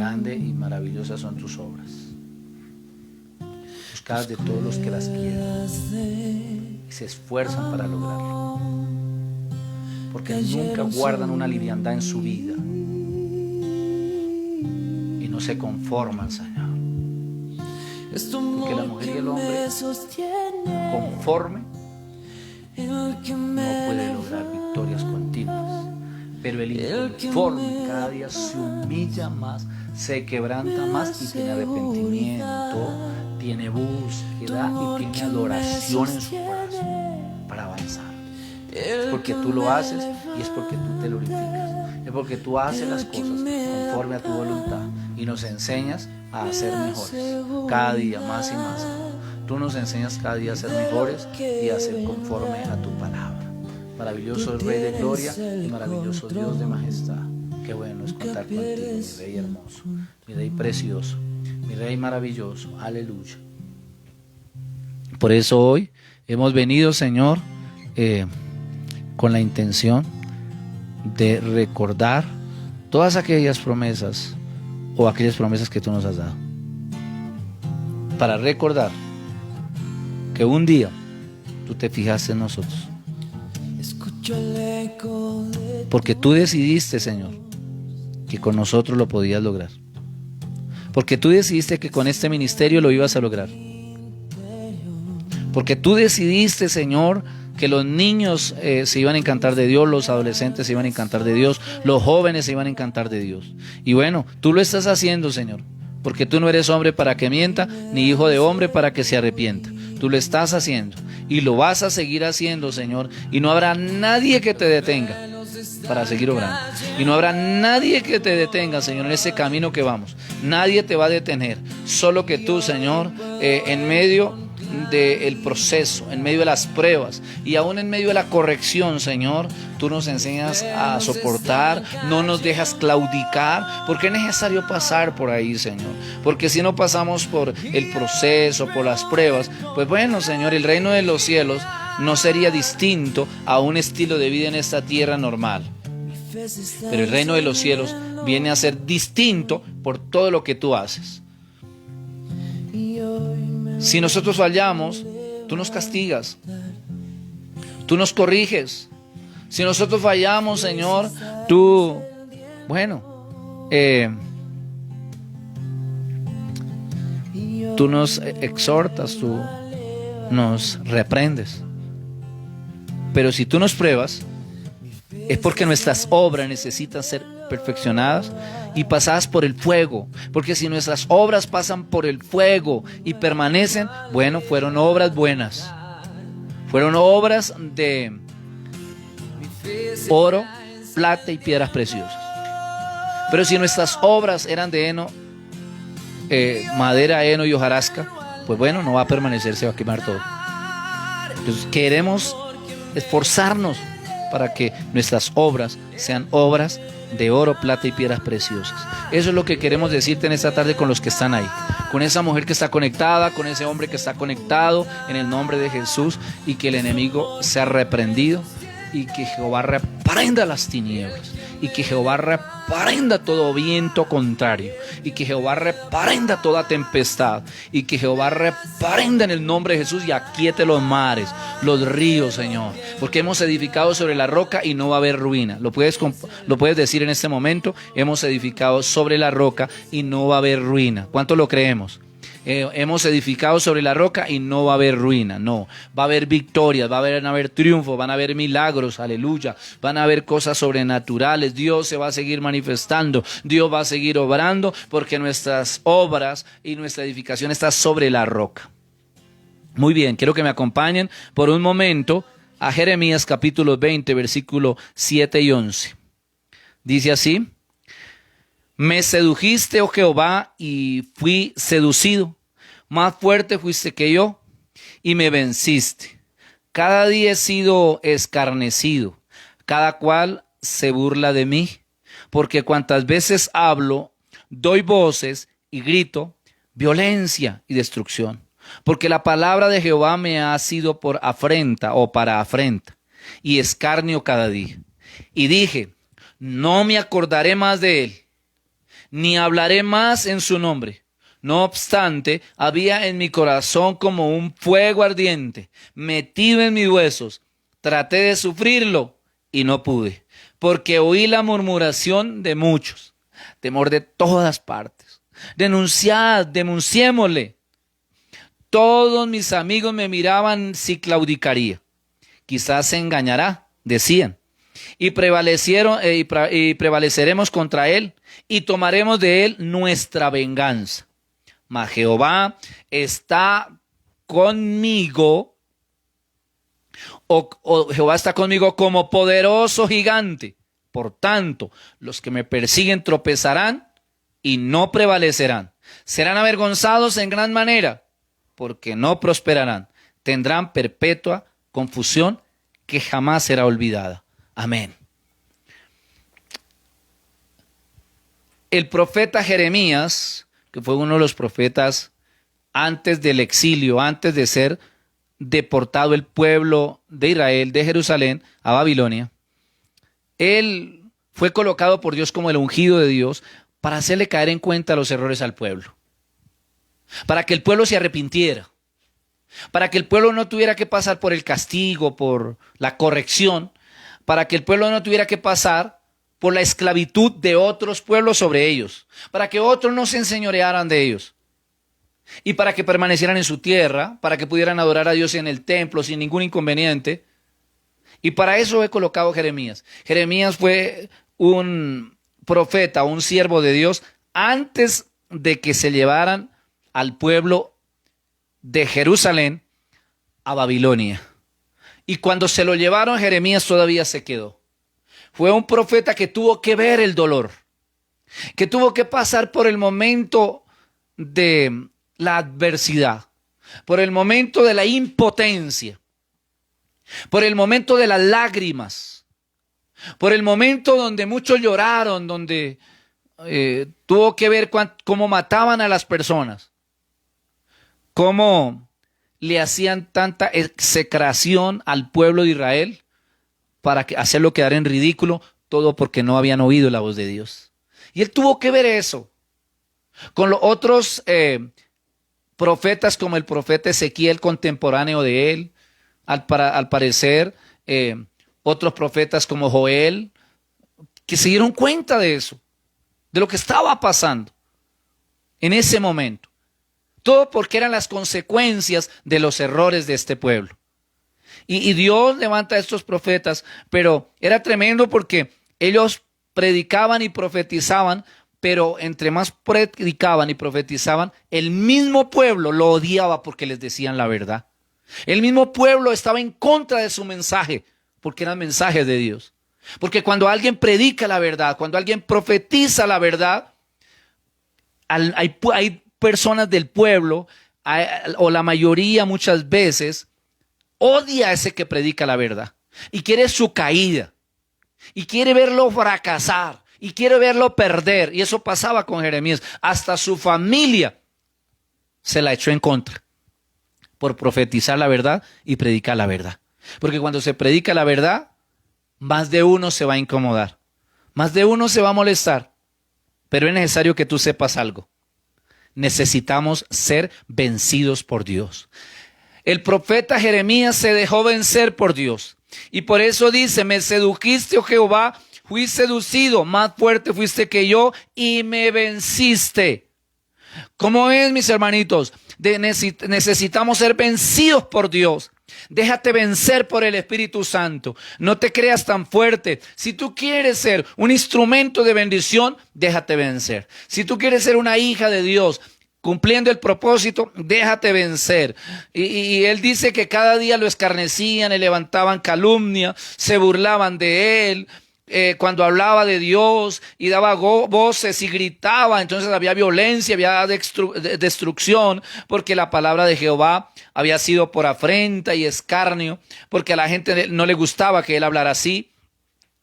grande y maravillosa son tus obras, buscadas de todos los que las quieren y se esfuerzan para lograrlo, porque nunca guardan una liviandad en su vida y no se conforman, Señor. Porque la mujer y el hombre conforme no puede lograr victorias continuas, pero el inconforme cada día se humilla más, se quebranta más y tiene arrepentimiento, tiene búsqueda y tiene adoración en su corazón para avanzar. Es porque tú lo haces y es porque tú te glorificas, es porque tú haces las cosas conforme a tu voluntad y nos enseñas a ser mejores cada día más y más. Tú nos enseñas cada día a ser mejores y a ser conforme a tu palabra. Maravilloso Rey de gloria y maravilloso Dios de majestad. Qué bueno es contar contigo, mi Rey hermoso, mi Rey precioso, mi Rey maravilloso. Aleluya. Por eso hoy hemos venido, Señor, con la intención de recordar todas aquellas promesas o aquellas promesas que tú nos has dado. Para recordar que un día tú te fijaste en nosotros. Porque tú decidiste, Señor, que con nosotros lo podías lograr. Porque tú decidiste que con este ministerio lo ibas a lograr. Porque tú decidiste, Señor, que los niños se iban a encantar de Dios, los adolescentes se iban a encantar de Dios, los jóvenes se iban a encantar de Dios. Y bueno, tú lo estás haciendo, Señor, porque tú no eres hombre para que mienta, ni hijo de hombre para que se arrepienta. Tú lo estás haciendo y lo vas a seguir haciendo, Señor, y no habrá nadie que te detenga para seguir obrando. Y no habrá nadie que te detenga, Señor, en ese camino que vamos. Nadie te va a detener, solo que tú, Señor, en medio del proceso, en medio de las pruebas y aún en medio de la corrección, Señor, tú nos enseñas a soportar, no nos dejas claudicar, porque es necesario pasar por ahí, Señor, porque si no pasamos por el proceso, por las pruebas, pues bueno, Señor, el reino de los cielos no sería distinto a un estilo de vida en esta tierra normal, pero el reino de los cielos viene a ser distinto por todo lo que tú haces. Si nosotros fallamos, tú nos castigas, tú nos corriges. Si nosotros fallamos, Señor, tú, tú nos exhortas, tú nos reprendes. Pero si tú nos pruebas, es porque nuestras obras necesitan ser perfeccionadas y pasadas por el fuego, porque si nuestras obras pasan por el fuego y permanecen, bueno, fueron obras buenas, fueron obras de oro, plata y piedras preciosas. Pero si nuestras obras eran de heno, madera, heno y hojarasca, pues bueno, no va a permanecer, se va a quemar todo. Entonces queremos esforzarnos para que nuestras obras sean obras de oro, plata y piedras preciosas. Eso es lo que queremos decirte en esta tarde con los que están ahí, con esa mujer que está conectada, con ese hombre que está conectado, en el nombre de Jesús, y que el enemigo sea reprendido y que Jehová reprenda las tinieblas y que Jehová reprenda todo viento contrario y que Jehová reprenda toda tempestad y que Jehová reprenda en el nombre de Jesús y aquiete los mares, los ríos, Señor, porque hemos edificado sobre la roca y no va a haber ruina. Lo puedes decir en este momento: hemos edificado sobre la roca y no va a haber ruina. ¿Cuánto lo creemos? Hemos edificado sobre la roca y no va a haber ruina, no, va a haber victorias, va a haber triunfos, van a haber milagros, aleluya, van a haber cosas sobrenaturales. Dios se va a seguir manifestando, Dios va a seguir obrando, porque nuestras obras y nuestra edificación está sobre la roca. Muy bien, quiero que me acompañen por un momento a Jeremías capítulo 20, versículo 7 y 11. Dice así: me sedujiste, oh Jehová, y fui seducido. Más fuerte fuiste que yo, y me venciste. Cada día he sido escarnecido, cada cual se burla de mí, porque cuantas veces hablo, doy voces y grito, violencia y destrucción. Porque la palabra de Jehová me ha sido por afrenta o para afrenta, y escarnio cada día. Y dije, no me acordaré más de él. ni hablaré más en su nombre. No obstante, había en mi corazón como un fuego ardiente, metido en mis huesos. Traté de sufrirlo y no pude, porque oí la murmuración de muchos, temor de todas partes. Denunciémosle. Todos mis amigos me miraban si claudicaría. Quizás se engañará, decían. Y prevaleceremos contra él y tomaremos de él nuestra venganza. Mas Jehová está conmigo, o Jehová está conmigo como poderoso gigante. Por tanto, los que me persiguen tropezarán y no prevalecerán. Serán avergonzados en gran manera, porque no prosperarán. Tendrán perpetua confusión que jamás será olvidada. Amén. El profeta Jeremías, que fue uno de los profetas antes del exilio, antes de ser deportado el pueblo de Israel, de Jerusalén a Babilonia, él fue colocado por Dios como el ungido de Dios para hacerle caer en cuenta los errores al pueblo, para que el pueblo se arrepintiera, para que el pueblo no tuviera que pasar por el castigo, por la corrección, para que el pueblo no tuviera que pasar por la esclavitud de otros pueblos sobre ellos, para que otros no se enseñorearan de ellos, y para que permanecieran en su tierra, para que pudieran adorar a Dios en el templo sin ningún inconveniente. Y para eso he colocado a Jeremías. Jeremías fue un profeta, un siervo de Dios, antes de que se llevaran al pueblo de Jerusalén a Babilonia. Y cuando se lo llevaron, Jeremías todavía se quedó. Fue un profeta que tuvo que ver el dolor, que tuvo que pasar por el momento de la adversidad, por el momento de la impotencia, por el momento de las lágrimas, por el momento donde muchos lloraron, donde tuvo que ver cómo mataban a las personas, cómo le hacían tanta execración al pueblo de Israel para hacerlo quedar en ridículo, todo porque no habían oído la voz de Dios. Y él tuvo que ver eso. Con los otros profetas, como el profeta Ezequiel, contemporáneo de él, al parecer, otros profetas como Joel, que se dieron cuenta de eso, de lo que estaba pasando en ese momento. Todo porque eran las consecuencias de los errores de este pueblo. Y Dios levanta a estos profetas, pero era tremendo porque ellos predicaban y profetizaban, pero entre más predicaban y profetizaban, el mismo pueblo lo odiaba porque les decían la verdad. El mismo pueblo estaba en contra de su mensaje, porque eran mensajes de Dios. Porque cuando alguien predica la verdad, cuando alguien profetiza la verdad, hay personas del pueblo, o la mayoría muchas veces, odia a ese que predica la verdad y quiere su caída y quiere verlo fracasar y quiere verlo perder. Y eso pasaba con Jeremías. Hasta su familia se la echó en contra por profetizar la verdad y predicar la verdad. Porque cuando se predica la verdad, más de uno se va a incomodar, más de uno se va a molestar. Pero es necesario que tú sepas algo. Necesitamos ser vencidos por Dios. El profeta Jeremías se dejó vencer por Dios. Y por eso dice, me sedujiste, oh Jehová, fui seducido, más fuerte fuiste que yo y me venciste. ¿Cómo es, mis hermanitos? Necesitamos ser vencidos por Dios. Déjate vencer por el Espíritu Santo. No te creas tan fuerte. Si tú quieres ser un instrumento de bendición, déjate vencer. Si tú quieres ser una hija de Dios, cumpliendo el propósito, déjate vencer. Y él dice que cada día lo escarnecían, le levantaban calumnia, se burlaban de él. Cuando hablaba de Dios y daba voces y gritaba, entonces había violencia, había destrucción, porque la palabra de Jehová había sido por afrenta y escarnio, porque a la gente no le gustaba que él hablara así.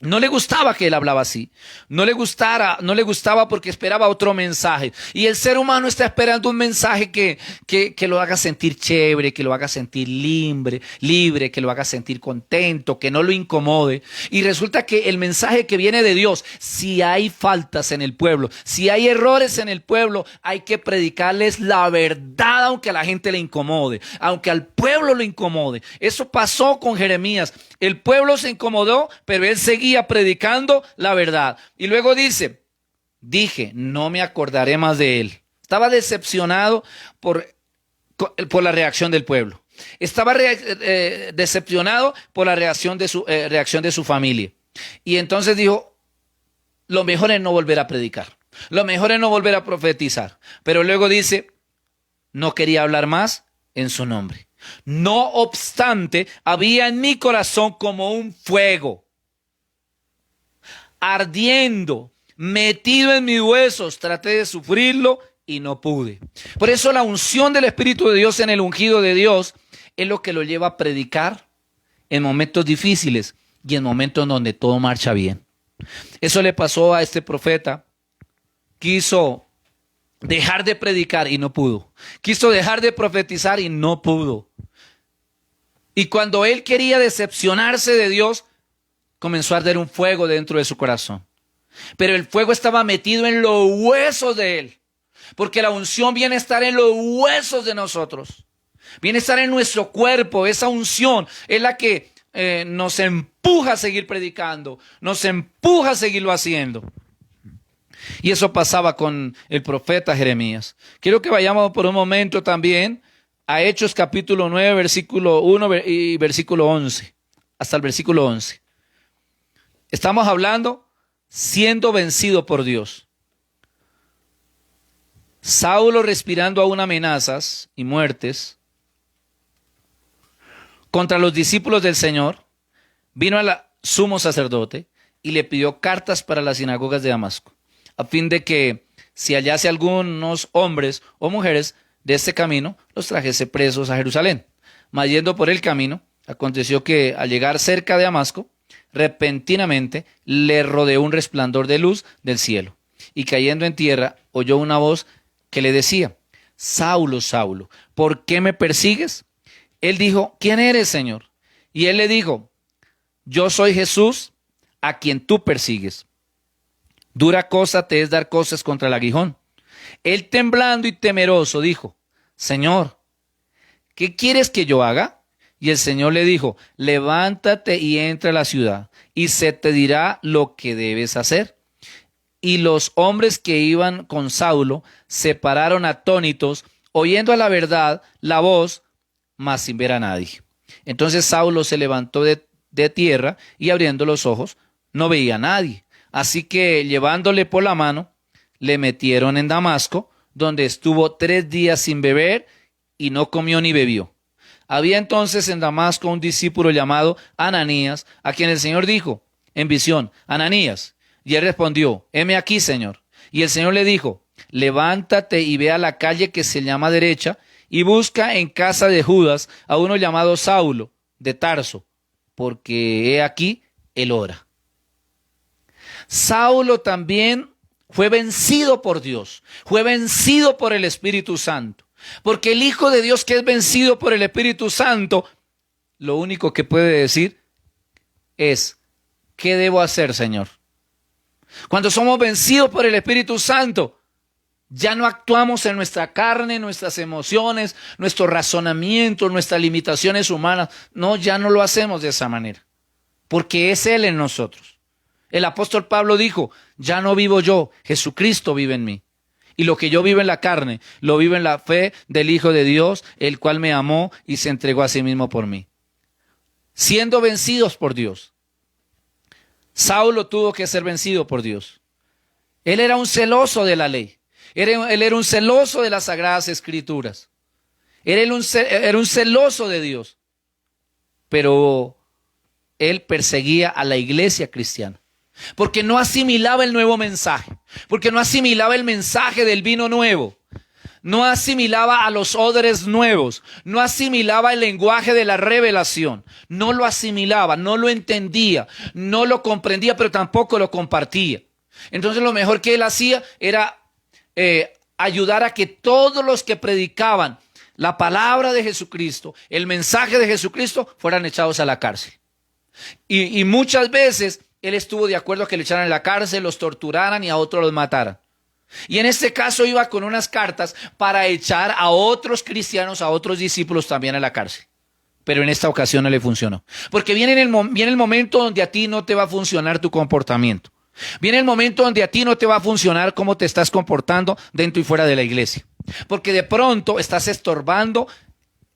No le gustaba que él hablaba así. No le gustaba porque esperaba otro mensaje. Y el ser humano está esperando un mensaje que lo haga sentir chévere, que lo haga sentir libre, que lo haga sentir contento, que no lo incomode. Y resulta que el mensaje que viene de Dios, si hay faltas en el pueblo, si hay errores en el pueblo, hay que predicarles la verdad aunque a la gente le incomode, aunque al pueblo lo incomode. Eso pasó con Jeremías. El pueblo se incomodó, pero él seguía predicando la verdad. Y luego dije, no me acordaré más de él. Estaba decepcionado por la reacción del pueblo. Estaba decepcionado por la reacción de su familia. Y entonces dijo, lo mejor es no volver a predicar. Lo mejor es no volver a profetizar. Pero luego dice, no quería hablar más en su nombre. No obstante, había en mi corazón como un fuego, ardiendo, metido en mis huesos. Traté de sufrirlo y no pude. Por eso la unción del Espíritu de Dios en el ungido de Dios es lo que lo lleva a predicar en momentos difíciles y en momentos donde todo marcha bien. Eso le pasó a este profeta. Quiso dejar de predicar y no pudo. Quiso dejar de profetizar y no pudo. Y cuando él quería decepcionarse de Dios, comenzó a arder un fuego dentro de su corazón. Pero el fuego estaba metido en los huesos de él. Porque la unción viene a estar en los huesos de nosotros. Viene a estar en nuestro cuerpo. Esa unción es la que nos empuja a seguir predicando. Nos empuja a seguirlo haciendo. Y eso pasaba con el profeta Jeremías. Quiero que vayamos por un momento también a Hechos capítulo 9, versículo 1 y versículo 11. Hasta el versículo 11. Estamos hablando siendo vencido por Dios. Saulo respirando aún amenazas y muertes contra los discípulos del Señor, vino al sumo sacerdote y le pidió cartas para las sinagogas de Damasco, a fin de que si hallase algunos hombres o mujeres de este camino, los trajese presos a Jerusalén. Mas yendo por el camino, aconteció que al llegar cerca de Damasco, repentinamente le rodeó un resplandor de luz del cielo, y cayendo en tierra oyó una voz que le decía, Saulo, Saulo, ¿por qué me persigues? Él dijo, ¿quién eres, Señor? Y él le dijo, yo soy Jesús, a quien tú persigues. Dura cosa te es dar cosas contra el aguijón. Él temblando y temeroso dijo, Señor, ¿qué quieres que yo haga? Y el Señor le dijo, levántate y entra a la ciudad, y se te dirá lo que debes hacer. Y los hombres que iban con Saulo se pararon atónitos, oyendo a la verdad la voz, mas sin ver a nadie. Entonces Saulo se levantó de tierra y abriendo los ojos, no veía a nadie. Así que llevándole por la mano, le metieron en Damasco, donde estuvo 3 días sin beber y no comió ni bebió. Había entonces en Damasco un discípulo llamado Ananías, a quien el Señor dijo en visión, Ananías. Y él respondió, heme aquí, Señor. Y el Señor le dijo, levántate y ve a la calle que se llama derecha y busca en casa de Judas a uno llamado Saulo de Tarso, porque he aquí él ora. Saulo también fue vencido por Dios, fue vencido por el Espíritu Santo, porque el Hijo de Dios que es vencido por el Espíritu Santo, lo único que puede decir es, ¿qué debo hacer, Señor? Cuando somos vencidos por el Espíritu Santo, ya no actuamos en nuestra carne, nuestras emociones, nuestro razonamiento, nuestras limitaciones humanas. No, ya no lo hacemos de esa manera, porque es Él en nosotros. El apóstol Pablo dijo, ya no vivo yo, Jesucristo vive en mí. Y lo que yo vivo en la carne, lo vivo en la fe del Hijo de Dios, el cual me amó y se entregó a sí mismo por mí. Siendo vencidos por Dios. Saulo tuvo que ser vencido por Dios. Él era un celoso de la ley. Él era un celoso de las Sagradas Escrituras. Era un celoso de Dios. Pero él perseguía a la iglesia cristiana. Porque no asimilaba el nuevo mensaje. Porque no asimilaba el mensaje del vino nuevo. no asimilaba a los odres nuevos, no asimilaba el lenguaje de la revelación, no lo asimilaba, no lo entendía, no lo comprendía, pero tampoco lo compartía. Entonces lo mejor que él hacía era ayudar a que todos los que predicaban la palabra de Jesucristo, el mensaje de Jesucristo, fueran echados a la cárcel. Y muchas veces él estuvo de acuerdo a que le echaran a la cárcel, los torturaran y a otros los mataran. Y en este caso iba con unas cartas para echar a otros cristianos, a otros discípulos también a la cárcel. Pero en esta ocasión no le funcionó. Porque viene el momento donde a ti no te va a funcionar tu comportamiento. Viene el momento donde a ti no te va a funcionar cómo te estás comportando dentro y fuera de la iglesia. Porque de pronto estás estorbando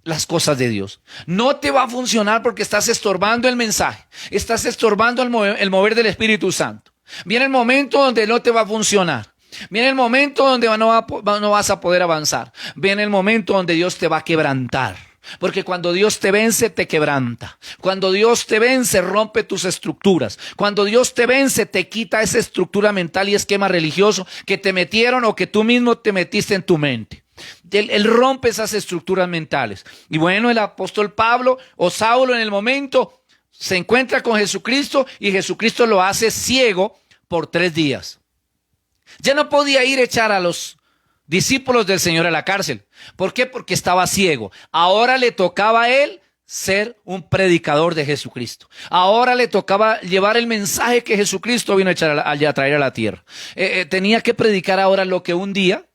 las cosas de Dios. No te va a funcionar porque estás estorbando el mensaje. Estás estorbando el mover del Espíritu Santo. Viene el momento donde no te va a funcionar. Viene el momento donde no vas a poder avanzar. Viene el momento donde Dios te va a quebrantar. Porque cuando Dios te vence, te quebranta. Cuando Dios te vence, rompe tus estructuras. Cuando Dios te vence, te quita esa estructura mental y esquema religioso que te metieron o que tú mismo te metiste en tu mente. Él rompe esas estructuras mentales. Y bueno, el apóstol Pablo o Saulo en el momento se encuentra con Jesucristo y Jesucristo lo hace ciego por 3 días. Ya no podía ir a echar a los discípulos del Señor a la cárcel. ¿Por qué? Porque estaba ciego. Ahora le tocaba a él ser un predicador de Jesucristo. Ahora le tocaba llevar el mensaje que Jesucristo vino a traer a la tierra. Tenía que predicar ahora lo que un día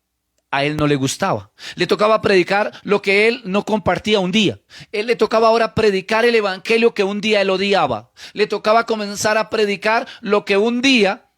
a él no le gustaba. Le tocaba predicar lo que él no compartía un día. Él le tocaba ahora predicar el evangelio que un día él odiaba. Le tocaba comenzar a predicar lo que un día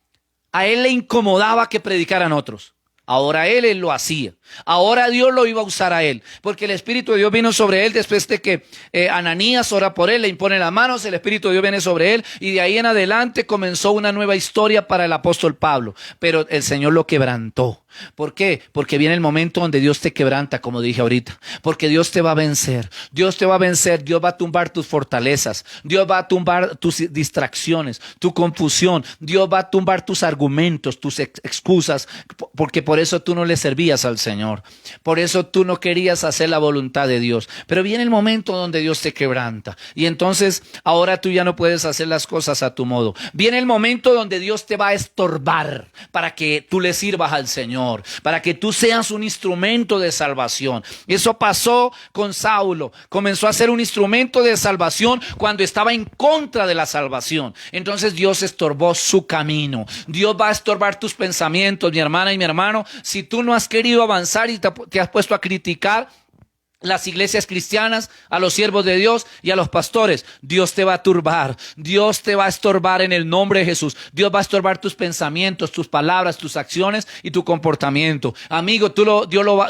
a él le incomodaba que predicaran otros. Ahora él lo hacía. Ahora Dios lo iba a usar a él. Porque el Espíritu de Dios vino sobre él después de que Ananías ora por él, le impone las manos, el Espíritu de Dios viene sobre él. Y de ahí en adelante comenzó una nueva historia para el apóstol Pablo. Pero el Señor lo quebrantó. ¿Por qué? Porque viene el momento donde Dios te quebranta, como dije ahorita. Porque Dios te va a vencer. Dios te va a vencer. Dios va a tumbar tus fortalezas. Dios va a tumbar tus distracciones, tu confusión. Dios va a tumbar tus argumentos, tus excusas. Porque por eso tú no le servías al Señor. Por eso tú no querías hacer la voluntad de Dios. Pero viene el momento donde Dios te quebranta. Y entonces ahora tú ya no puedes hacer las cosas a tu modo. Viene el momento donde Dios te va a estorbar para que tú le sirvas al Señor. Para que tú seas un instrumento de salvación. Eso pasó con Saulo. Comenzó a ser un instrumento de salvación cuando estaba en contra de la salvación. Entonces Dios estorbó su camino. Dios va a estorbar tus pensamientos, mi hermana y mi hermano. Si tú no has querido avanzar y te has puesto a criticar las iglesias cristianas, a los siervos de Dios y a los pastores, Dios te va a turbar, Dios te va a estorbar en el nombre de Jesús. Dios va a estorbar tus pensamientos, tus palabras, tus acciones y tu comportamiento. Amigo,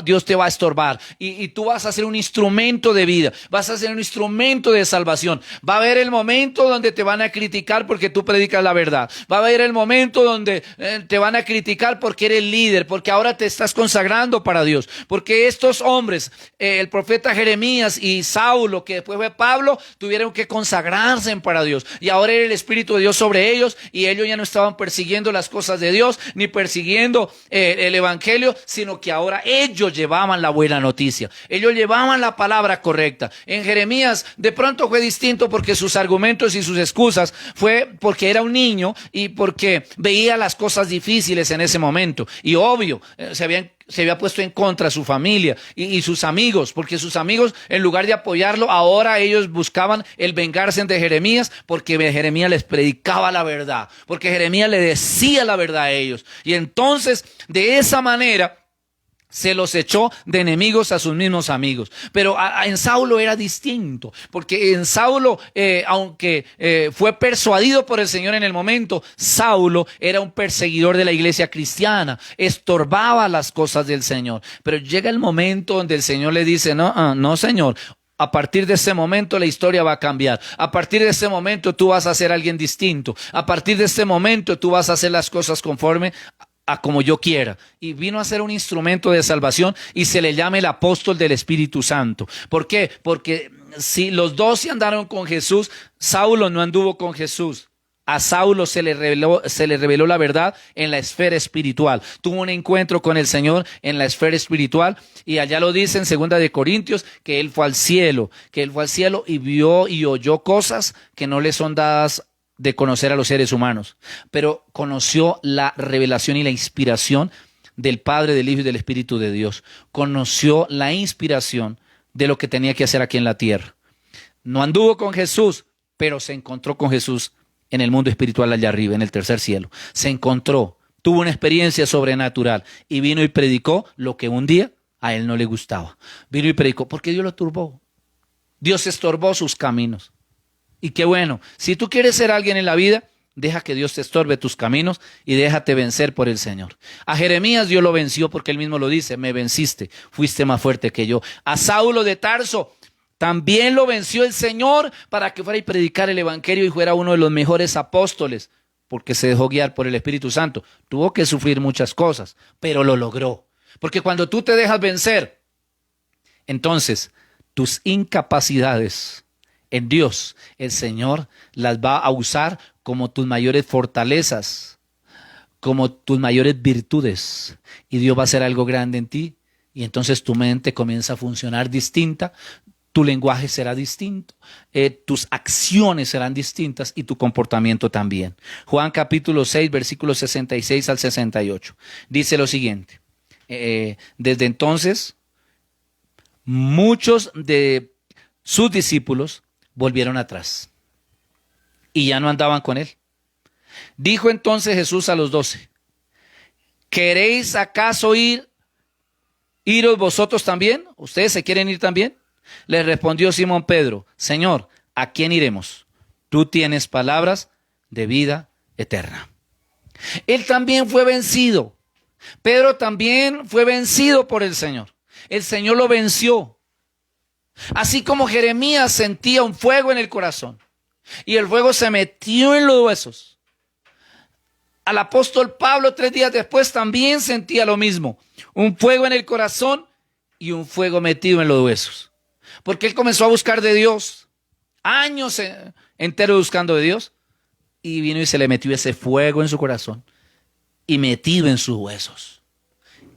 Dios te va a estorbar y tú vas a ser un instrumento de vida, vas a ser un instrumento de salvación. Va a haber el momento donde te van a criticar porque tú predicas la verdad. Va a haber el momento donde te van a criticar porque eres líder, porque ahora te estás consagrando para Dios, porque estos hombres, el profeta Jeremías y Saulo, que después fue Pablo, tuvieron que consagrarse para Dios. Y ahora era el Espíritu de Dios sobre ellos y ellos ya no estaban persiguiendo las cosas de Dios ni persiguiendo el evangelio, sino que ahora ellos llevaban la buena noticia. Ellos llevaban la palabra correcta. En Jeremías de pronto fue distinto porque sus argumentos y sus excusas fue porque era un niño y porque veía las cosas difíciles en ese momento. Y obvio, se había puesto en contra su familia y sus amigos, porque sus amigos, en lugar de apoyarlo, ahora ellos buscaban el vengarse de Jeremías, porque Jeremías les predicaba la verdad, porque Jeremías le decía la verdad a ellos. Y entonces, de esa manera, se los echó de enemigos a sus mismos amigos. Pero en Saulo era distinto, porque en Saulo, aunque fue persuadido por el Señor en el momento, Saulo era un perseguidor de la iglesia cristiana, estorbaba las cosas del Señor. Pero llega el momento donde el Señor le dice, no, Señor, a partir de ese momento la historia va a cambiar. A partir de ese momento tú vas a ser alguien distinto. A partir de ese momento tú vas a hacer las cosas conforme a como yo quiera. Y vino a ser un instrumento de salvación y se le llama el apóstol del Espíritu Santo. ¿Por qué? Porque si los 12 andaron con Jesús, Saulo no anduvo con Jesús. A Saulo se le reveló la verdad en la esfera espiritual. Tuvo un encuentro con el Señor en la esfera espiritual y allá lo dice en 2 de Corintios que él fue al cielo, y vio y oyó cosas que no le son dadas de conocer a los seres humanos, pero conoció la revelación y la inspiración del Padre, del Hijo y del Espíritu de Dios. Conoció la inspiración de lo que tenía que hacer aquí en la tierra. No anduvo con Jesús, pero se encontró con Jesús en el mundo espiritual allá arriba, en el tercer cielo. Se encontró, tuvo una experiencia sobrenatural y vino y predicó lo que un día a él no le gustaba. Vino y predicó porque Dios lo turbó. Dios estorbó sus caminos. Y qué bueno, si tú quieres ser alguien en la vida, deja que Dios te estorbe tus caminos y déjate vencer por el Señor. A Jeremías Dios lo venció porque él mismo lo dice, me venciste, fuiste más fuerte que yo. A Saulo de Tarso también lo venció el Señor para que fuera y predicar el evangelio y fuera uno de los mejores apóstoles, porque se dejó guiar por el Espíritu Santo. Tuvo que sufrir muchas cosas, pero lo logró. Porque cuando tú te dejas vencer, entonces tus incapacidades en Dios, el Señor las va a usar como tus mayores fortalezas, como tus mayores virtudes. Y Dios va a hacer algo grande en ti. Y entonces tu mente comienza a funcionar distinta. Tu lenguaje será distinto, tus acciones serán distintas y tu comportamiento también. Juan capítulo 6, versículos 66 al 68. Dice lo siguiente. Desde entonces, muchos de sus discípulos volvieron atrás y ya no andaban con él. Dijo entonces Jesús a los 12, ¿queréis acaso iros vosotros también? ¿Ustedes se quieren ir también? Le respondió Simón Pedro, Señor, ¿a quién iremos? Tú tienes palabras de vida eterna. Él también fue vencido. Pedro también fue vencido por el Señor. El Señor lo venció. Así como Jeremías sentía un fuego en el corazón y el fuego se metió en los huesos. Al apóstol Pablo 3 días después también sentía lo mismo. Un fuego en el corazón y un fuego metido en los huesos. Porque él comenzó a buscar de Dios, años enteros buscando de Dios, y vino y se le metió ese fuego en su corazón y metido en sus huesos.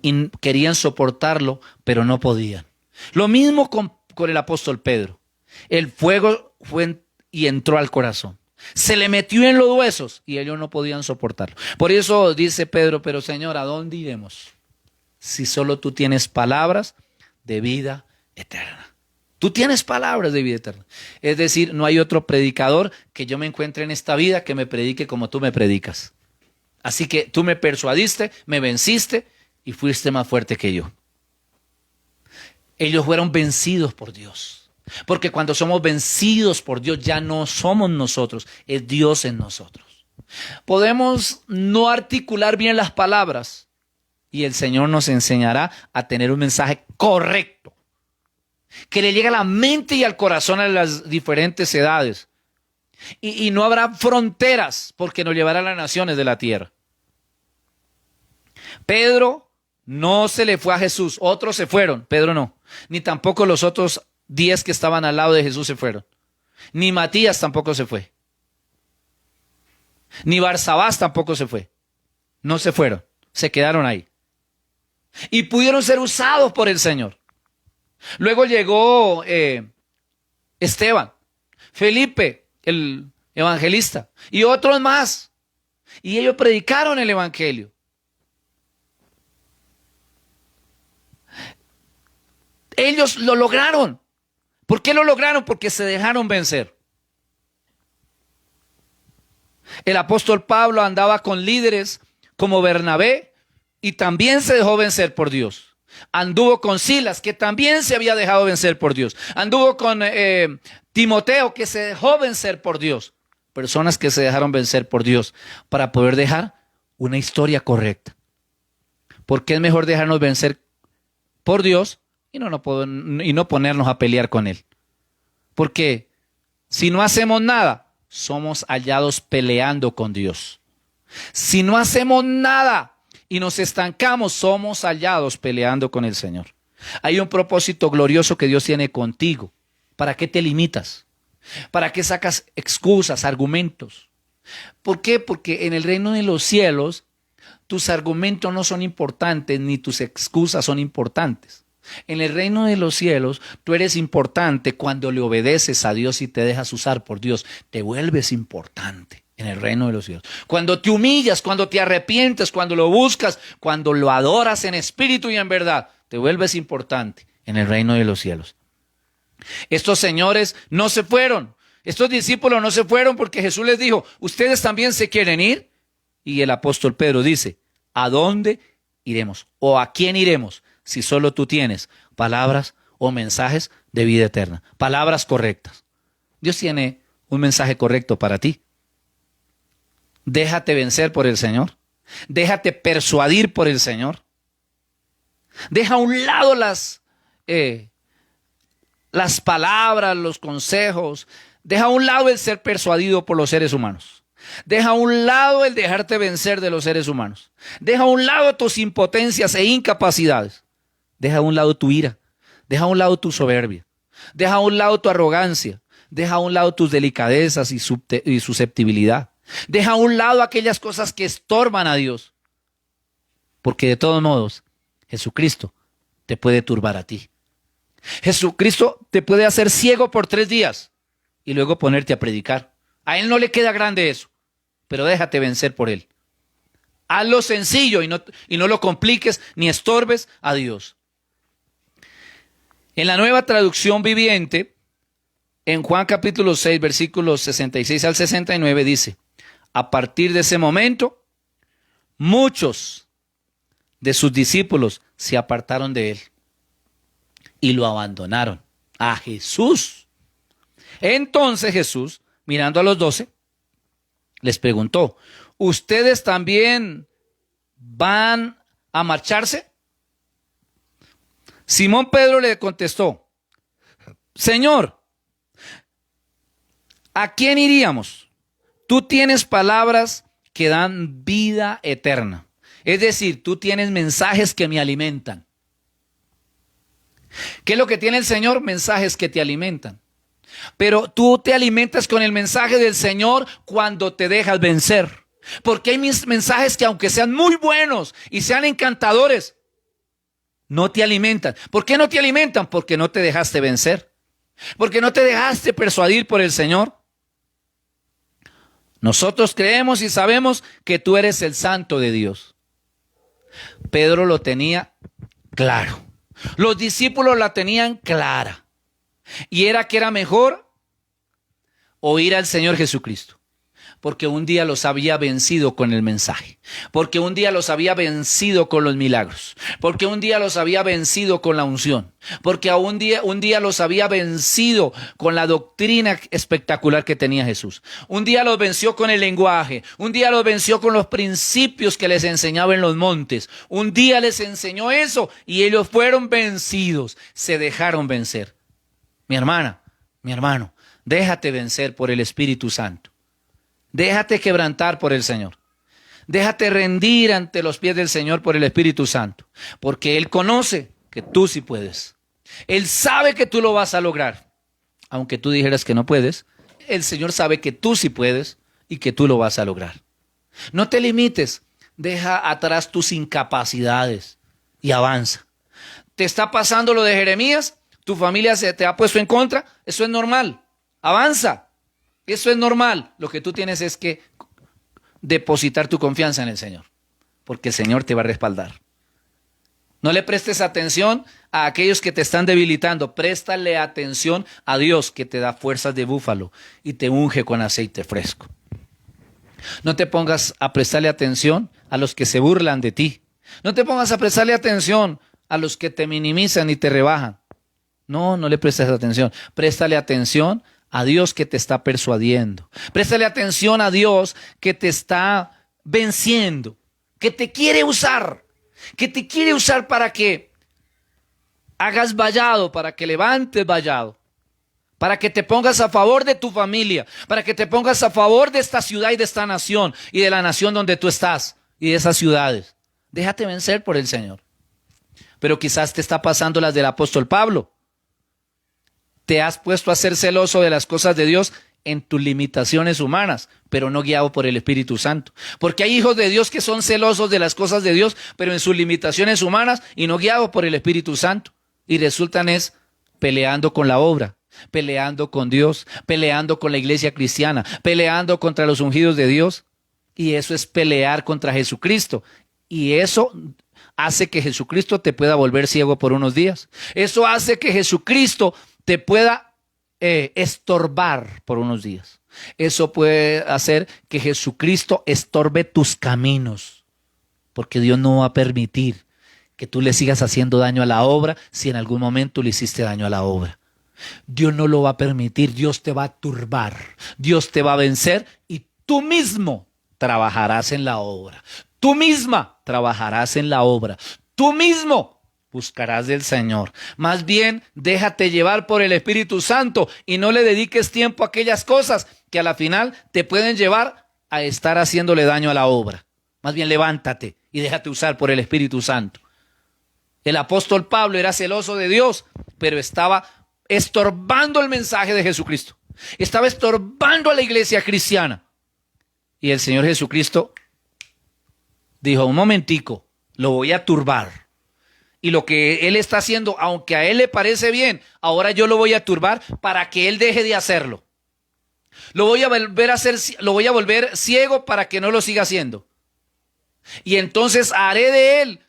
Y querían soportarlo, pero no podían. Lo mismo con el apóstol Pedro. El fuego fue y entró al corazón. Se le metió en los huesos y ellos no podían soportarlo. Por eso dice Pedro, pero Señor, ¿a dónde iremos? Si solo tú tienes palabras de vida eterna. Tú tienes palabras de vida eterna. Es decir, no hay otro predicador que yo me encuentre en esta vida que me predique como tú me predicas. Así que tú me persuadiste, me venciste y fuiste más fuerte que yo. Ellos fueron vencidos por Dios. Porque cuando somos vencidos por Dios ya no somos nosotros, es Dios en nosotros. Podemos no articular bien las palabras y el Señor nos enseñará a tener un mensaje correcto, que le llegue a la mente y al corazón a las diferentes edades. Y no habrá fronteras porque nos llevará a las naciones de la tierra. Pedro no se le fue a Jesús, otros se fueron, Pedro no. Ni tampoco los otros 10 que estaban al lado de Jesús se fueron. Ni Matías tampoco se fue. Ni Barsabás tampoco se fue. No se fueron, se quedaron ahí. Y pudieron ser usados por el Señor. Luego llegó Esteban, Felipe, el evangelista, y otros más. Y ellos predicaron el evangelio. Ellos lo lograron. ¿Por qué lo lograron? Porque se dejaron vencer. El apóstol Pablo andaba con líderes como Bernabé y también se dejó vencer por Dios. Anduvo con Silas, que también se había dejado vencer por Dios. Anduvo con Timoteo, que se dejó vencer por Dios. Personas que se dejaron vencer por Dios para poder dejar una historia correcta. Porque es mejor dejarnos vencer por Dios y no ponernos a pelear con Él. Porque si no hacemos nada, somos hallados peleando con Dios. Si no hacemos nada y nos estancamos, somos hallados peleando con el Señor. Hay un propósito glorioso que Dios tiene contigo. ¿Para qué te limitas? ¿Para qué sacas excusas, argumentos? ¿Por qué? Porque en el reino de los cielos tus argumentos no son importantes ni tus excusas son importantes. En el reino de los cielos tú eres importante cuando le obedeces a Dios y te dejas usar por Dios. Te vuelves importante en el reino de los cielos. Cuando te humillas, cuando te arrepientes, cuando lo buscas, cuando lo adoras en espíritu y en verdad, te vuelves importante en el reino de los cielos. Estos señores no se fueron. Estos discípulos no se fueron porque Jesús les dijo, ¿ustedes también se quieren ir? Y el apóstol Pedro dice, ¿a dónde iremos? ¿O a quién iremos? Si solo tú tienes palabras o mensajes de vida eterna. Palabras correctas. Dios tiene un mensaje correcto para ti. Déjate vencer por el Señor. Déjate persuadir por el Señor. Deja a un lado las palabras, los consejos. Deja a un lado el ser persuadido por los seres humanos. Deja a un lado el dejarte vencer de los seres humanos. Deja a un lado tus impotencias e incapacidades. Deja a un lado tu ira. Deja a un lado tu soberbia. Deja a un lado tu arrogancia. Deja a un lado tus delicadezas y susceptibilidad. Deja a un lado aquellas cosas que estorban a Dios. Porque de todos modos, Jesucristo te puede turbar a ti. Jesucristo te puede hacer ciego por 3 días y luego ponerte a predicar. A Él no le queda grande eso, pero déjate vencer por Él. Hazlo sencillo y no lo compliques ni estorbes a Dios. En la Nueva Traducción Viviente, en Juan capítulo 6, versículos 66 al 69, dice, a partir de ese momento, muchos de sus discípulos se apartaron de Él y lo abandonaron a Jesús. Entonces Jesús, mirando a los 12, les preguntó, ¿ustedes también van a marcharse? Simón Pedro le contestó, Señor, ¿a quién iríamos? Tú tienes palabras que dan vida eterna. Es decir, tú tienes mensajes que me alimentan. ¿Qué es lo que tiene el Señor? Mensajes que te alimentan. Pero tú te alimentas con el mensaje del Señor cuando te dejas vencer. Porque hay mensajes que aunque sean muy buenos y sean encantadores, no te alimentan. ¿Por qué no te alimentan? Porque no te dejaste vencer. Porque no te dejaste persuadir por el Señor. Nosotros creemos y sabemos que tú eres el Santo de Dios. Pedro lo tenía claro. Los discípulos la tenían clara. Y era que era mejor oír al Señor Jesucristo. Porque un día los había vencido con el mensaje. Porque un día los había vencido con los milagros. Porque un día los había vencido con la unción. Porque un día los había vencido con la doctrina espectacular que tenía Jesús. Un día los venció con el lenguaje. Un día los venció con los principios que les enseñaba en los montes. Un día les enseñó eso y ellos fueron vencidos. Se dejaron vencer. Mi hermana, mi hermano, déjate vencer por el Espíritu Santo. Déjate quebrantar por el Señor. Déjate rendir ante los pies del Señor por el Espíritu Santo. Porque Él conoce que tú sí puedes. Él sabe que tú lo vas a lograr. Aunque tú dijeras que no puedes, el Señor sabe que tú sí puedes y que tú lo vas a lograr. No te limites. Deja atrás tus incapacidades y avanza. ¿Te está pasando lo de Jeremías? ¿Tu familia se te ha puesto en contra? Eso es normal. Avanza. Eso es normal. Lo que tú tienes es que depositar tu confianza en el Señor, porque el Señor te va a respaldar. No le prestes atención a aquellos que te están debilitando. Préstale atención a Dios que te da fuerzas de búfalo y te unge con aceite fresco. No te pongas a prestarle atención a los que se burlan de ti. No te pongas a prestarle atención a los que te minimizan y te rebajan. No le prestes atención. Préstale atención a Dios que te está persuadiendo. Préstale atención a Dios que te está venciendo, que te quiere usar para que hagas vallado, para que levantes vallado, para que te pongas a favor de tu familia, para que te pongas a favor de esta ciudad y de esta nación y de la nación donde tú estás y de esas ciudades. Déjate vencer por el Señor. Pero quizás te está pasando las del apóstol Pablo. Te has puesto a ser celoso de las cosas de Dios en tus limitaciones humanas, pero no guiado por el Espíritu Santo. Porque hay hijos de Dios que son celosos de las cosas de Dios, pero en sus limitaciones humanas y no guiados por el Espíritu Santo. Y resultan es peleando con la obra, peleando con Dios, peleando con la iglesia cristiana, peleando contra los ungidos de Dios. Y eso es pelear contra Jesucristo. Y eso hace que Jesucristo te pueda volver ciego por unos días. Eso hace que Jesucristo te pueda estorbar por unos días. Eso puede hacer que Jesucristo estorbe tus caminos, porque Dios no va a permitir que tú le sigas haciendo daño a la obra si en algún momento le hiciste daño a la obra. Dios no lo va a permitir, Dios te va a turbar, Dios te va a vencer y tú mismo trabajarás en la obra. Tú misma trabajarás en la obra. Tú mismo buscarás del Señor. Más bien, déjate llevar por el Espíritu Santo y no le dediques tiempo a aquellas cosas que a la final te pueden llevar a estar haciéndole daño a la obra. Más bien, levántate y déjate usar por el Espíritu Santo. El apóstol Pablo era celoso de Dios, pero estaba estorbando el mensaje de Jesucristo. Estaba estorbando a la iglesia cristiana. Y el Señor Jesucristo dijo, un momentico, lo voy a turbar. Y lo que él está haciendo, aunque a él le parece bien, ahora yo lo voy a turbar para que él deje de hacerlo. Lo voy a volver ciego para que no lo siga haciendo. Y entonces haré de él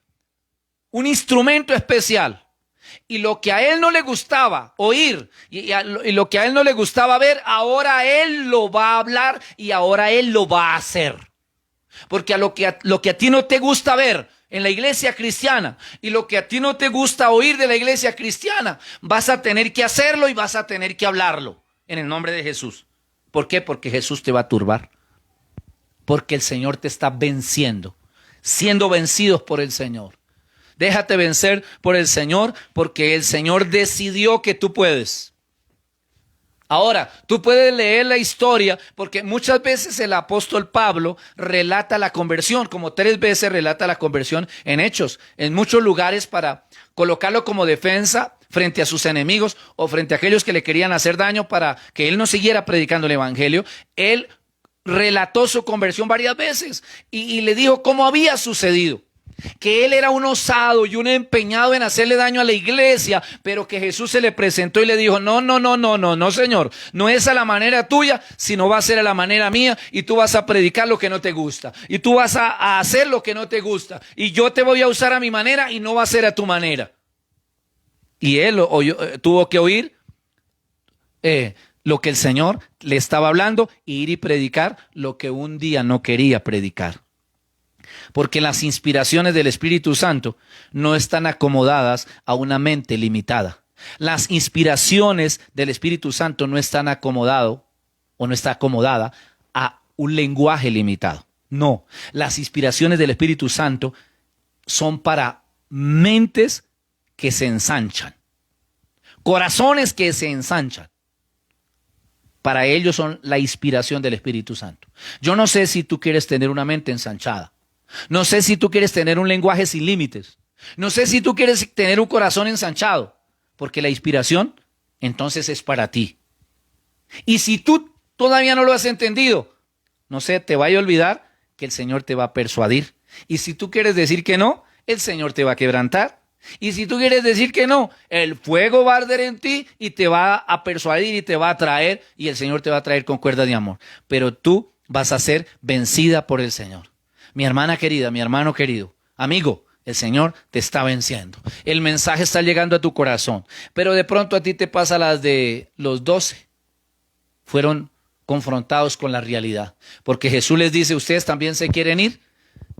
un instrumento especial. Y lo que a él no le gustaba oír y lo que a él no le gustaba ver, ahora él lo va a hablar y ahora él lo va a hacer. Porque lo que a ti no te gusta ver en la iglesia cristiana y lo que a ti no te gusta oír de la iglesia cristiana, vas a tener que hacerlo y vas a tener que hablarlo en el nombre de Jesús. ¿Por qué? Porque Jesús te va a turbar. Porque el Señor te está venciendo, siendo vencidos por el Señor. Déjate vencer por el Señor porque el Señor decidió que tú puedes. Ahora, tú puedes leer la historia porque muchas veces el apóstol Pablo relata la conversión, como 3 veces relata la conversión en Hechos, en muchos lugares para colocarlo como defensa frente a sus enemigos o frente a aquellos que le querían hacer daño para que él no siguiera predicando el evangelio. Él relató su conversión varias veces y le dijo cómo había sucedido. Que él era un osado y un empeñado en hacerle daño a la iglesia, pero que Jesús se le presentó y le dijo, no, Señor, no es a la manera tuya, sino va a ser a la manera mía y tú vas a predicar lo que no te gusta y tú vas a hacer lo que no te gusta y yo te voy a usar a mi manera y no va a ser a tu manera. Y él tuvo que oír lo que el Señor le estaba hablando e ir y predicar lo que un día no quería predicar. Porque las inspiraciones del Espíritu Santo no están acomodadas a una mente limitada. Las inspiraciones del Espíritu Santo no están acomodado o no está acomodada a un lenguaje limitado. No, las inspiraciones del Espíritu Santo son para mentes que se ensanchan, corazones que se ensanchan. Para ellos son la inspiración del Espíritu Santo. Yo no sé si tú quieres tener una mente ensanchada. No sé si tú quieres tener un lenguaje sin límites. No sé si tú quieres tener un corazón ensanchado, porque la inspiración entonces es para ti. Y si tú todavía no lo has entendido, no sé, te vaya a olvidar que el Señor te va a persuadir. Y si tú quieres decir que no, el Señor te va a quebrantar. Y si tú quieres decir que no, el fuego va a arder en ti y te va a persuadir y te va a traer, y el Señor te va a traer con cuerdas de amor. Pero tú vas a ser vencida por el Señor. Mi hermana querida, mi hermano querido, amigo, el Señor te está venciendo. El mensaje está llegando a tu corazón, pero de pronto a ti te pasa las de los 12. Fueron confrontados con la realidad, porque Jesús les dice, ¿ustedes también se quieren ir?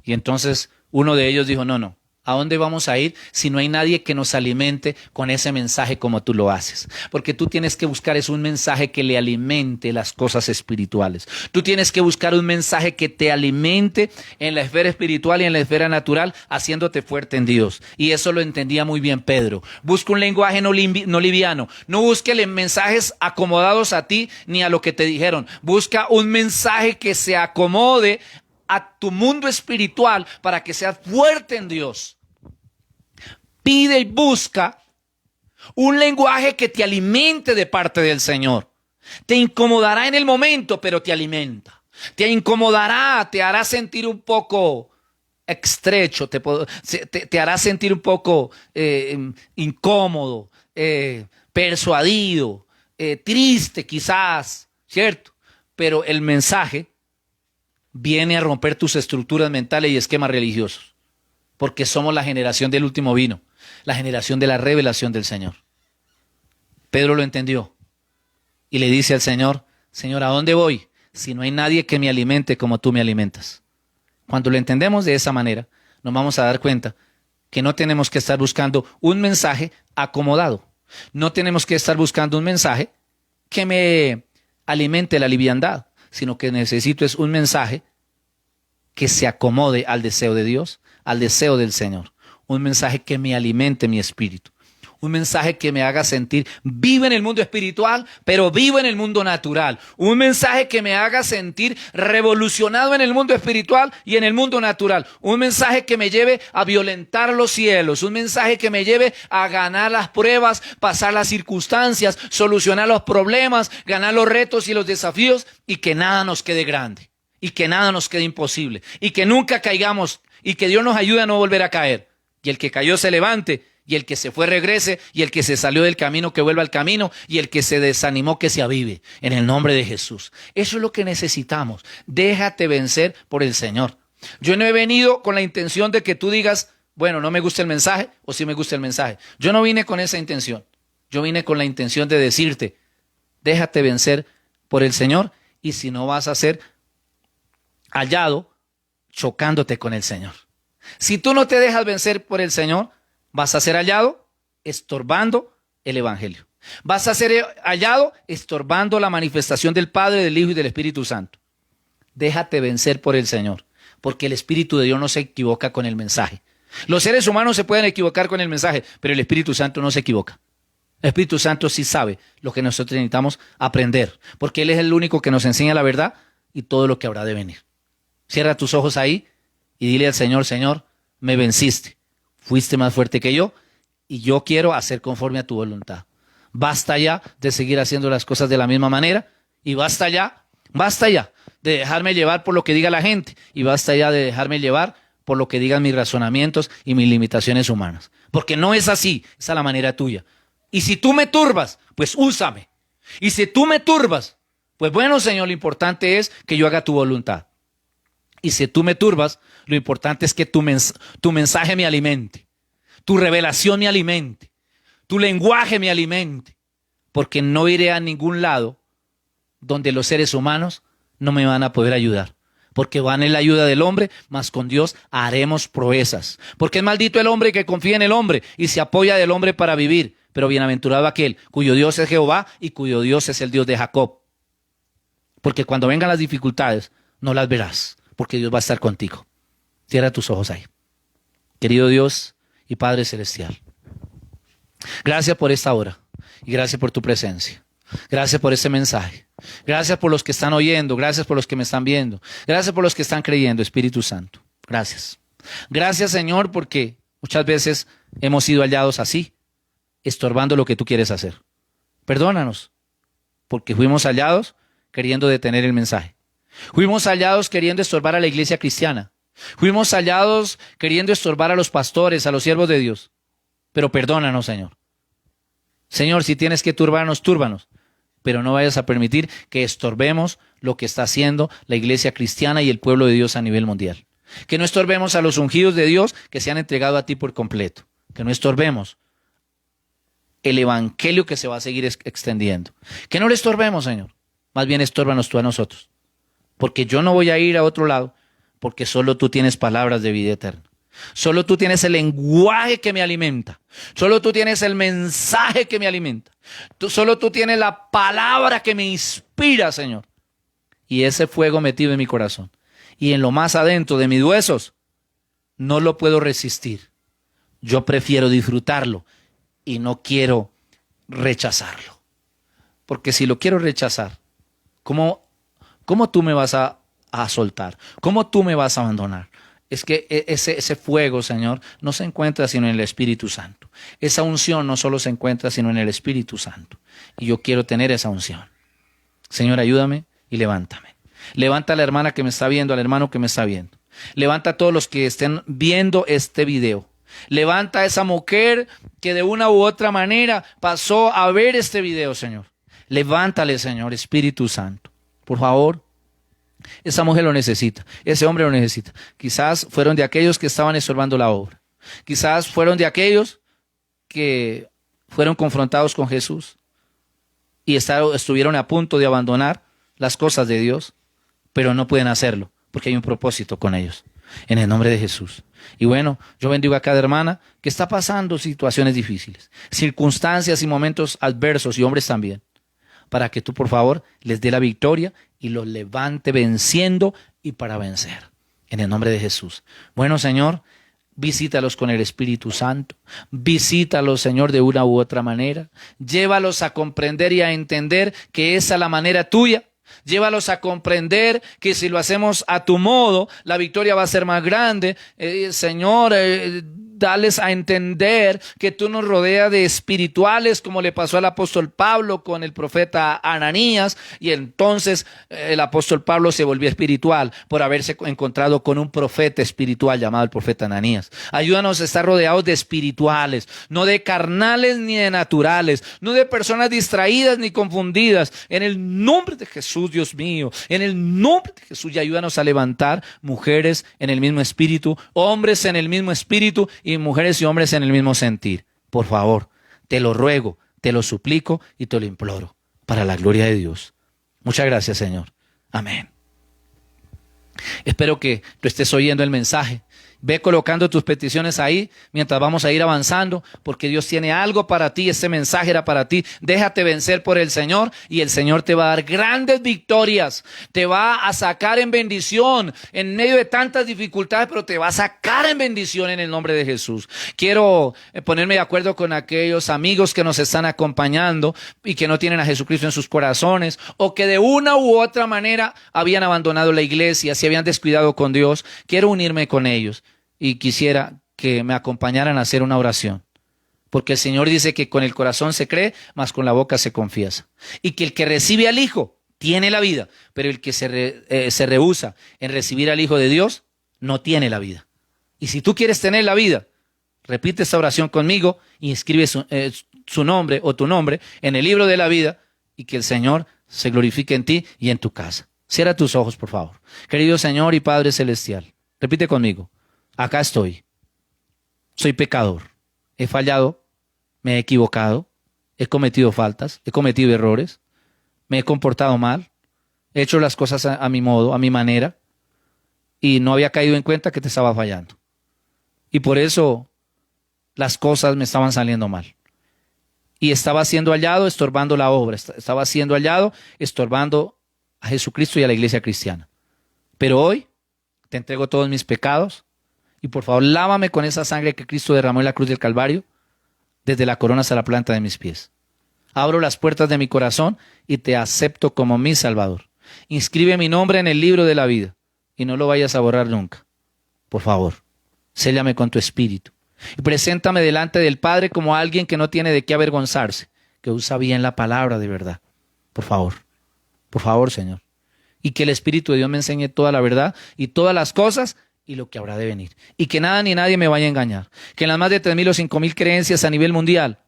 Y entonces uno de ellos dijo, no, ¿a dónde vamos a ir si no hay nadie que nos alimente con ese mensaje como tú lo haces? Porque tú tienes que buscar un mensaje que le alimente las cosas espirituales. Tú tienes que buscar un mensaje que te alimente en la esfera espiritual y en la esfera natural, haciéndote fuerte en Dios. Y eso lo entendía muy bien Pedro. Busca un lenguaje no liviano. No busques mensajes acomodados a ti ni a lo que te dijeron. Busca un mensaje que se acomode a tu mundo espiritual para que seas fuerte en Dios. Pide y busca un lenguaje que te alimente de parte del Señor. Te incomodará en el momento, pero te alimenta. Te incomodará, te hará sentir un poco estrecho, te hará sentir un poco incómodo, persuadido, triste quizás, ¿cierto? Pero el mensaje viene a romper tus estructuras mentales y esquemas religiosos, porque somos la generación del último vino, la generación de la revelación del Señor. Pedro lo entendió y le dice al Señor: Señor, ¿a dónde voy si no hay nadie que me alimente como tú me alimentas? Cuando lo entendemos de esa manera, nos vamos a dar cuenta que no tenemos que estar buscando un mensaje acomodado. No tenemos que estar buscando un mensaje que me alimente la liviandad, sino que necesito es un mensaje que se acomode al deseo de Dios, al deseo del Señor. Un mensaje que me alimente mi espíritu. Un mensaje que me haga sentir vivo en el mundo espiritual, pero vivo en el mundo natural. Un mensaje que me haga sentir revolucionado en el mundo espiritual y en el mundo natural. Un mensaje que me lleve a violentar los cielos. Un mensaje que me lleve a ganar las pruebas, pasar las circunstancias, solucionar los problemas, ganar los retos y los desafíos, y que nada nos quede grande, y que nada nos quede imposible, y que nunca caigamos, y que Dios nos ayude a no volver a caer. Y el que cayó se levante, y el que se fue regrese, y el que se salió del camino que vuelva al camino, y el que se desanimó que se avive, en el nombre de Jesús. Eso es lo que necesitamos. Déjate vencer por el Señor. Yo no he venido con la intención de que tú digas: bueno, no me gusta el mensaje, o sí me gusta el mensaje. Yo no vine con esa intención. Yo vine con la intención de decirte: déjate vencer por el Señor, y si no, vas a ser hallado chocándote con el Señor. Si tú no te dejas vencer por el Señor, vas a ser hallado estorbando el Evangelio. Vas a ser hallado estorbando la manifestación del Padre, del Hijo y del Espíritu Santo. Déjate vencer por el Señor, porque el Espíritu de Dios no se equivoca con el mensaje. Los seres humanos se pueden equivocar con el mensaje, pero el Espíritu Santo no se equivoca. El Espíritu Santo sí sabe lo que nosotros necesitamos aprender, porque Él es el único que nos enseña la verdad y todo lo que habrá de venir. Cierra tus ojos ahí y dile al Señor: Señor, me venciste. Fuiste más fuerte que yo y yo quiero hacer conforme a tu voluntad. Basta ya de seguir haciendo las cosas de la misma manera, y basta ya de dejarme llevar por lo que diga la gente, y basta ya de dejarme llevar por lo que digan mis razonamientos y mis limitaciones humanas. Porque no es así, es a la manera tuya. Y si tú me turbas, pues úsame. Y si tú me turbas, pues bueno, Señor, lo importante es que yo haga tu voluntad. Y si tú me turbas, lo importante es que tu mensaje me alimente, tu revelación me alimente, tu lenguaje me alimente, porque no iré a ningún lado donde los seres humanos no me van a poder ayudar, porque van en la ayuda del hombre, mas con Dios haremos proezas. Porque es maldito el hombre que confía en el hombre y se apoya del hombre para vivir, pero bienaventurado aquel cuyo Dios es Jehová y cuyo Dios es el Dios de Jacob. Porque cuando vengan las dificultades, no las verás, porque Dios va a estar contigo. Cierra tus ojos ahí. Querido Dios y Padre Celestial, gracias por esta hora y gracias por tu presencia. Gracias por este mensaje. Gracias por los que están oyendo. Gracias por los que me están viendo. Gracias por los que están creyendo, Espíritu Santo. Gracias. Gracias, Señor, porque muchas veces hemos sido hallados así, estorbando lo que tú quieres hacer. Perdónanos, porque fuimos hallados queriendo detener el mensaje. Fuimos hallados queriendo estorbar a la iglesia cristiana. Fuimos hallados queriendo estorbar a los pastores, a los siervos de Dios. Pero perdónanos, Señor. Señor, si tienes que turbarnos, túrbanos. Pero no vayas a permitir que estorbemos lo que está haciendo la iglesia cristiana y el pueblo de Dios a nivel mundial. Que no estorbemos a los ungidos de Dios que se han entregado a ti por completo. Que no estorbemos el evangelio que se va a seguir extendiendo. Que no le estorbemos, Señor. Más bien estórbanos tú a nosotros. Porque yo no voy a ir a otro lado, porque solo tú tienes palabras de vida eterna. Solo tú tienes el lenguaje que me alimenta. Solo tú tienes el mensaje que me alimenta. Solo tú tienes la palabra que me inspira, Señor. Y ese fuego metido en mi corazón y en lo más adentro de mis huesos, no lo puedo resistir. Yo prefiero disfrutarlo y no quiero rechazarlo. Porque si lo quiero rechazar, ¿cómo tú me vas a soltar? ¿Cómo tú me vas a abandonar? Es que ese fuego, Señor, no se encuentra sino en el Espíritu Santo. Esa unción no solo se encuentra sino en el Espíritu Santo. Y yo quiero tener esa unción. Señor, ayúdame y levántame. Levanta a la hermana que me está viendo, al hermano que me está viendo. Levanta a todos los que estén viendo este video. Levanta a esa mujer que de una u otra manera pasó a ver este video, Señor. Levántale, Señor, Espíritu Santo. Por favor, esa mujer lo necesita, ese hombre lo necesita. Quizás fueron de aquellos que estaban estorbando la obra. Quizás fueron de aquellos que fueron confrontados con Jesús y estuvieron a punto de abandonar las cosas de Dios, pero no pueden hacerlo porque hay un propósito con ellos. En el nombre de Jesús. Y bueno, yo bendigo a cada hermana que está pasando situaciones difíciles, circunstancias y momentos adversos, y hombres también, para que tú, por favor, les dé la victoria y los levante venciendo y para vencer. En el nombre de Jesús. Bueno, Señor, visítalos con el Espíritu Santo. Visítalos, Señor, de una u otra manera. Llévalos a comprender y a entender que esa es la manera tuya. Llévalos a comprender que si lo hacemos a tu modo, la victoria va a ser más grande. Señor, dales a entender que tú nos rodeas de espirituales, como le pasó al apóstol Pablo con el profeta Ananías, y entonces el apóstol Pablo se volvió espiritual por haberse encontrado con un profeta espiritual llamado el profeta Ananías. Ayúdanos a estar rodeados de espirituales, no de carnales ni de naturales, no de personas distraídas ni confundidas. En el nombre de Jesús, Dios mío, en el nombre de Jesús, y ayúdanos a levantar mujeres en el mismo espíritu, hombres en el mismo espíritu, y mujeres y hombres en el mismo sentir. Por favor, te lo ruego, te lo suplico y te lo imploro, para la gloria de Dios. Muchas gracias, Señor. Amén. Espero que tú estés oyendo el mensaje. Ve colocando tus peticiones ahí mientras vamos a ir avanzando, porque Dios tiene algo para ti. Este mensaje era para ti. Déjate vencer por el Señor y el Señor te va a dar grandes victorias. Te va a sacar en bendición en medio de tantas dificultades, pero te va a sacar en bendición en el nombre de Jesús. Quiero ponerme de acuerdo con aquellos amigos que nos están acompañando y que no tienen a Jesucristo en sus corazones, o que de una u otra manera habían abandonado la iglesia, se habían descuidado con Dios. Quiero unirme con ellos. Y quisiera que me acompañaran a hacer una oración. Porque el Señor dice que con el corazón se cree, mas con la boca se confiesa. Y que el que recibe al Hijo tiene la vida, pero el que se rehúsa en recibir al Hijo de Dios no tiene la vida. Y si tú quieres tener la vida, repite esta oración conmigo y escribe su nombre o tu nombre en el libro de la vida, y que el Señor se glorifique en ti y en tu casa. Cierra tus ojos, por favor. Querido Señor y Padre Celestial, repite conmigo. Acá estoy. Soy pecador. He fallado, me he equivocado, he cometido faltas, he cometido errores, me he comportado mal, he hecho las cosas a mi modo, a mi manera, y no había caído en cuenta que te estaba fallando. Y por eso las cosas me estaban saliendo mal. Y estaba siendo hallado estorbando la obra, estaba siendo hallado estorbando a Jesucristo y a la iglesia cristiana. Pero hoy te entrego todos mis pecados. Y por favor, lávame con esa sangre que Cristo derramó en la cruz del Calvario, desde la corona hasta la planta de mis pies. Abro las puertas de mi corazón y te acepto como mi Salvador. Inscribe mi nombre en el libro de la vida y no lo vayas a borrar nunca. Por favor, séllame con tu espíritu y preséntame delante del Padre como alguien que no tiene de qué avergonzarse, que usa bien la palabra de verdad. Por favor, Señor. Y que el Espíritu de Dios me enseñe toda la verdad y todas las cosas y lo que habrá de venir. Y que nada ni nadie me vaya a engañar. Que en las más de 3,000 o 5,000 creencias a nivel mundial,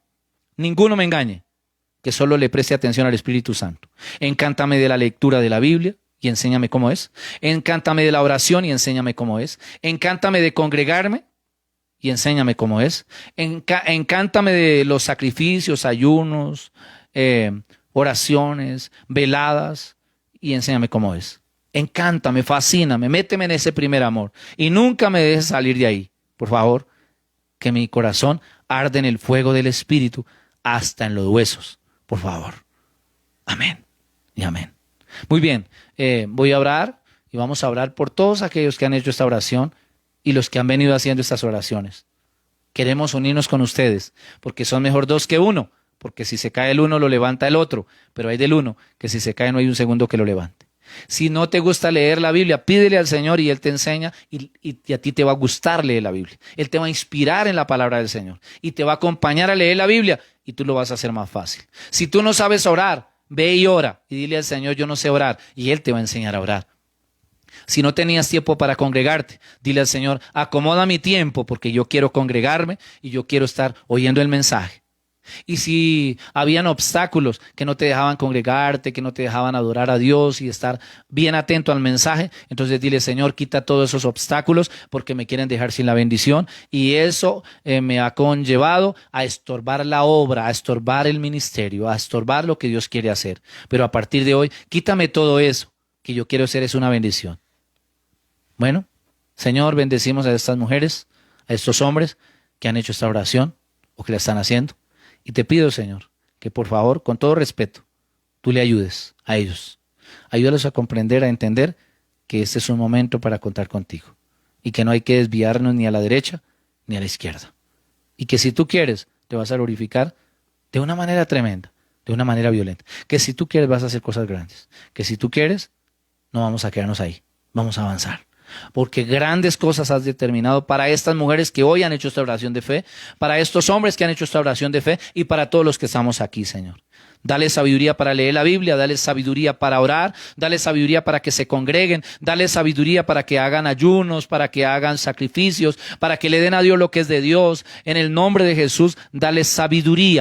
ninguno me engañe. Que solo le preste atención al Espíritu Santo. Encántame de la lectura de la Biblia y enséñame cómo es. Encántame de la oración y enséñame cómo es. Encántame de congregarme y enséñame cómo es. Encántame de los sacrificios, ayunos, oraciones, veladas y enséñame cómo es. Encántame, fascíname, méteme en ese primer amor y nunca me dejes salir de ahí. Por favor, que mi corazón arde en el fuego del Espíritu hasta en los huesos. Por favor. Amén y amén. Muy bien, voy a orar y vamos a orar por todos aquellos que han hecho esta oración y los que han venido haciendo estas oraciones. Queremos unirnos con ustedes porque son mejor dos que uno, porque si se cae el uno lo levanta el otro, pero hay del uno que si se cae no hay un segundo que lo levante. Si no te gusta leer la Biblia, pídele al Señor y Él te enseña y a ti te va a gustar leer la Biblia. Él te va a inspirar en la palabra del Señor y te va a acompañar a leer la Biblia y tú lo vas a hacer más fácil. Si tú no sabes orar, ve y ora y dile al Señor, yo no sé orar, y Él te va a enseñar a orar. Si no tenías tiempo para congregarte, dile al Señor, acomoda mi tiempo porque yo quiero congregarme y yo quiero estar oyendo el mensaje. Y si habían obstáculos que no te dejaban congregarte, que no te dejaban adorar a Dios y estar bien atento al mensaje, entonces dile, Señor, quita todos esos obstáculos porque me quieren dejar sin la bendición y eso me ha conllevado a estorbar la obra, a estorbar el ministerio, a estorbar lo que Dios quiere hacer. Pero a partir de hoy, quítame todo eso, que yo quiero hacer es una bendición. Bueno, Señor, bendecimos a estas mujeres, a estos hombres que han hecho esta oración o que la están haciendo. Y te pido, Señor, que por favor, con todo respeto, tú le ayudes a ellos. Ayúdalos a comprender, a entender que este es un momento para contar contigo y que no hay que desviarnos ni a la derecha ni a la izquierda. Y que si tú quieres, te vas a glorificar de una manera tremenda, de una manera violenta. Que si tú quieres, vas a hacer cosas grandes. Que si tú quieres, no vamos a quedarnos ahí, vamos a avanzar. Porque grandes cosas has determinado para estas mujeres que hoy han hecho esta oración de fe, para estos hombres que han hecho esta oración de fe y para todos los que estamos aquí, Señor. Dale sabiduría para leer la Biblia, dale sabiduría para orar, dale sabiduría para que se congreguen, dale sabiduría para que hagan ayunos, para que hagan sacrificios, para que le den a Dios lo que es de Dios. En el nombre de Jesús, dale sabiduría